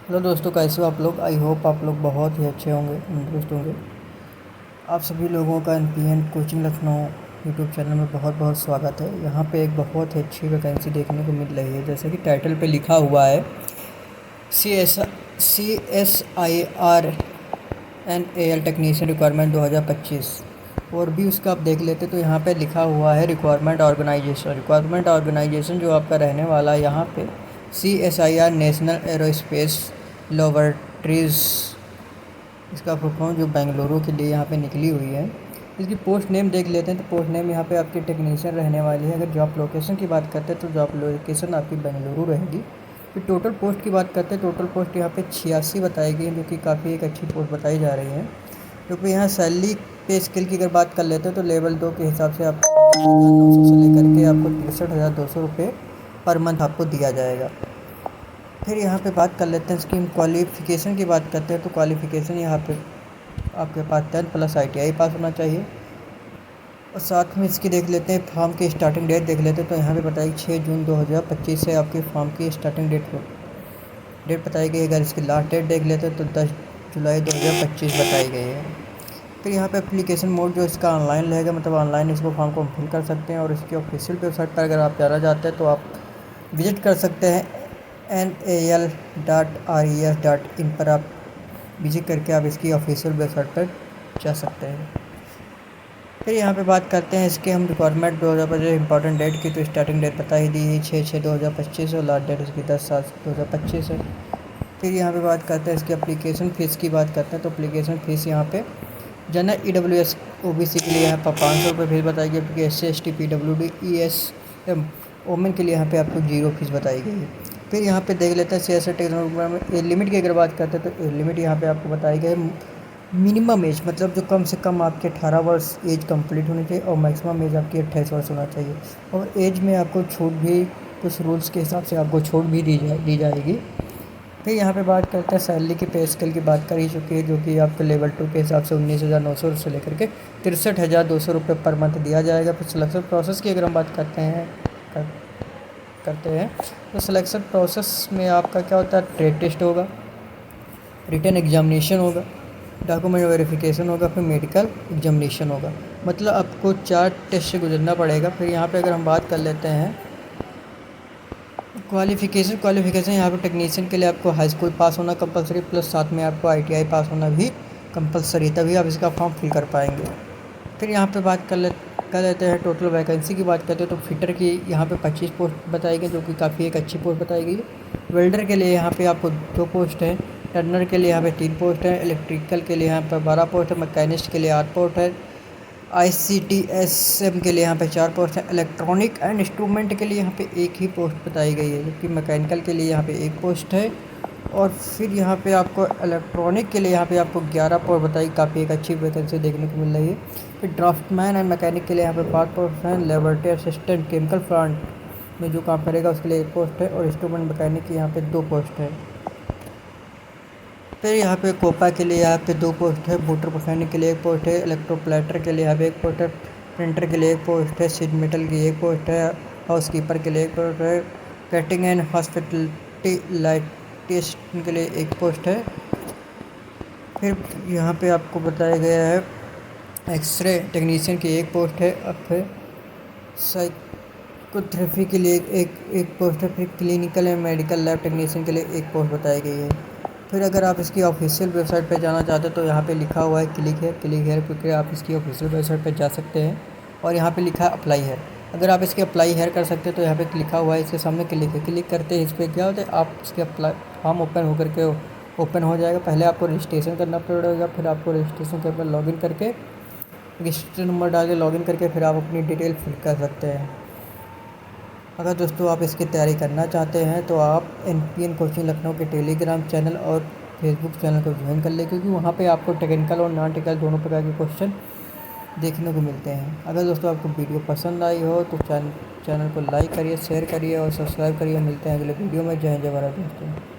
Hello दोस्तों, कैसे हो आप लोग। आई होप आप लोग बहुत ही अच्छे होंगे, तंदुरुस्त होंगे। आप सभी लोगों का NPN coaching Lucknow YouTube channel में बहुत बहुत स्वागत है। यहाँ पे एक बहुत ही अच्छी वैकेंसी देखने को मिल रही है, जैसे कि टाइटल पे लिखा हुआ है CSIR टेक्नीशियन रिक्वायरमेंट 2025। और भी उसका आप देख लेते तो यहाँ पे लिखा हुआ है रिक्वायरमेंट ऑर्गेनाइजेशन जो आपका रहने वाला है यहाँ पे CSIR नेशनल एरोस्पेस लैबोरेटरीज, इसका फुल फॉर्म जो बेंगलुरु के लिए यहाँ पे निकली हुई है। इसकी पोस्ट नेम देख लेते हैं तो पोस्ट नेम यहाँ पे आपकी टेक्नीशियन रहने वाली है। अगर जॉब लोकेशन की बात करते हैं तो जॉब लोकेशन आपकी बेंगलुरु रहेगी। फिर टोटल पोस्ट की बात करते हैं, टोटल पोस्ट यहाँ पे 86 बताई गई है, जो कि काफ़ी एक अच्छी पोस्ट बताई जा रही है। क्योंकि यहाँ सैलरी पे स्केल की अगर बात कर लेते हैं तो लेवल 2 के हिसाब से आपको 900 से लेकर के आपको 63,200 रुपये पर मंथ आपको दिया जाएगा। फिर यहाँ पे बात कर लेते हैं इसकी क्वालिफ़िकेशन की बात करते हैं तो क्वालिफ़िकेशन यहाँ पे आपके पास 10 प्लस ITI पास होना चाहिए। और साथ में इसकी देख लेते हैं फॉर्म की स्टार्टिंग डेट देख लेते हैं तो यहाँ पे बताई 6 जून 2025 से आपके फॉर्म की स्टार्टिंग डेट बताई गई है। अगर इसकी लास्ट डेट देख लेते हैं तो 10 जुलाई 2025 बताई गई है। फिर यहाँ पे एप्लीकेशन मोड जो इसका ऑनलाइन रहेगा, मतलब ऑनलाइन इसको फॉर्म को फिल कर सकते हैं। और इसकी ऑफिशियल वेबसाइट पर अगर आप जाना चाहते हैं तो आप विज़िट कर सकते हैं nal.res.in पर आप विजिट करके आप इसकी ऑफिशियल वेबसाइट पर जा सकते हैं। फिर यहाँ पे बात करते हैं इसके हम रिक्वायरमेंट 2025 इंपॉर्टेंट डेट की, तो स्टार्टिंग डेट बता ही दी है 6/6/2025 और लास्ट डेट इसकी 10/7/2025 है। फिर यहाँ पे बात करते हैं इसकी एप्लीकेशन फ़ीस की बात करते हैं तो एप्लीकेशन फ़ीस यहाँ पे जनरल EWS OBC के लिए यहाँ पर 500 रुपये फीस बताई गई, क्योंकि SC ST PWD ES women के लिए यहाँ पे आपको 0 फीस बताई गई है। फिर यहाँ पे देख लेते हैं CSI टेक्नोलॉजी में एज लिमिट की अगर बात करते हैं तो एज लिमिट यहाँ पे आपको बताई गई है मिनिमम एज, मतलब जो कम से कम आपके 18 वर्ष एज कंप्लीट होनी चाहिए और मैक्सिमम एज आपकी 28 वर्ष होना चाहिए। और एज में आपको छूट भी कुछ रूल्स के हिसाब से आपको छूट भी दी जाएगी। फिर यहाँ पे बात करते हैं सैलरी की पे स्केल की बात कर ही चुकी है, जो कि आपको लेवल 2 के हिसाब से 19,900 से लेकर के 63,200 रुपये पर मंथ दिया जाएगा। फिर सिलेक्शन प्रोसेस की अगर हम बात करते हैं तो सिलेक्शन प्रोसेस में आपका क्या होता है, ट्रेड टेस्ट होगा, रिटन एग्जामिनेशन होगा, डॉक्यूमेंट वेरिफिकेशन होगा, फिर मेडिकल एग्जामिनेशन होगा। मतलब आपको 4 टेस्ट से गुजरना पड़ेगा। फिर यहाँ पे अगर हम बात कर लेते हैं क्वालिफ़िकेशन यहाँ पे टेक्नीशियन के लिए आपको हाई स्कूल पास होना कंपलसरी, प्लस साथ में आपको ITI पास होना भी कंपलसरी, तभी आप इसका फॉर्म फिल कर पाएंगे। फिर यहाँ पे बात कर लेते हैं टोटल वैकेंसी की बात करते हैं तो फिटर की यहाँ पे 25 पोस्ट बताई गई, जो कि काफ़ी एक अच्छी पोस्ट बताई गई है। वेल्डर के लिए यहाँ पे आपको 2 पोस्ट है, टर्नर के लिए यहाँ पे 3 पोस्ट है, इलेक्ट्रिकल के लिए यहाँ पर 12 पोस्ट है, मैकेनिस्ट के लिए 8 पोस्ट है, ICTSM के लिए यहाँ पे 4 पोस्ट है, इलेक्ट्रॉनिक एंड इंस्ट्रूमेंट के लिए यहाँ पे 1 ही पोस्ट बताई गई है, जबकि मैकेनिकल के लिए यहाँ पे 1 पोस्ट है। और फिर यहाँ पे आपको इलेक्ट्रॉनिक के लिए यहाँ पे आपको 11 पोस्ट बताई, काफ़ी एक अच्छी वैकेंसी देखने को मिल रही है। फिर ड्राफ्टमैन एंड मैकेनिक के लिए यहाँ पे 5 पोस्ट हैं, लेबोरेटरी असिस्टेंट केमिकल प्लांट में जो काम करेगा उसके लिए 1 पोस्ट है, और इंस्ट्रूमेंट मैकेनिक की यहाँ पे 2 पोस्ट है। फिर यहाँ पे कोपा के लिए यहाँ पे 2 पोस्ट है, मोटर मैकेनिक के लिए 1 पोस्ट है, इलेक्ट्रोप्लेटर के लिए यहाँ पे 1 पोस्ट है, प्रिंटर के लिए 1 पोस्ट है, शीट मेटल की 1 पोस्ट है, हाउस कीपर के लिए 1 पोस्ट है, कैटरिंग एंड हॉस्पिटलिटी लाइटिस्ट के लिए 1 पोस्ट है। फिर यहाँ पे आपको बताया गया है एक्सरे टेक्नीशियन की 1 पोस्ट है। अब फिर साइकोथेरेपी के लिए एक पोस्ट है। फिर clinical and medical lab technician के लिए 1 पोस्ट बताई गई है। फिर अगर आप इसकी ऑफिशियल वेबसाइट पर जाना चाहते हैं तो यहाँ पे लिखा हुआ है क्लिक हेयर, क्योंकि आप इसकी ऑफिशियल वेबसाइट पर जा सकते हैं। और यहाँ पे लिखा है अप्लाई हेयर, अगर आप इसके अप्लाई हेयर कर सकते हैं तो यहाँ पे लिखा हुआ है इसके सामने क्लिक करते हैं इस पर क्या होता है, आप इसके अप्लाई फॉर्म ओपन हो जाएगा। पहले आपको रजिस्ट्रेशन करना पड़ेगा, फिर आपको रजिस्ट्रेशन के बाद लॉगिन करके रजिस्टर नंबर डाल के लॉगिन करके फिर आप अपनी डिटेल फिल कर सकते हैं। अगर दोस्तों आप इसकी तैयारी करना चाहते हैं तो आप एनपीएन कोचिंग लखनऊ के टेलीग्राम चैनल और फेसबुक चैनल को ज्वाइन कर लें, क्योंकि वहाँ पे आपको टेक्निकल और नॉन टेक्निकल दोनों प्रकार के क्वेश्चन देखने को मिलते हैं। अगर दोस्तों आपको वीडियो पसंद आई हो तो चैनल को लाइक करिए, शेयर करिए और सब्सक्राइब करिए। मिलते हैं अगले वीडियो में। जय हिंद जय भारत दोस्तों।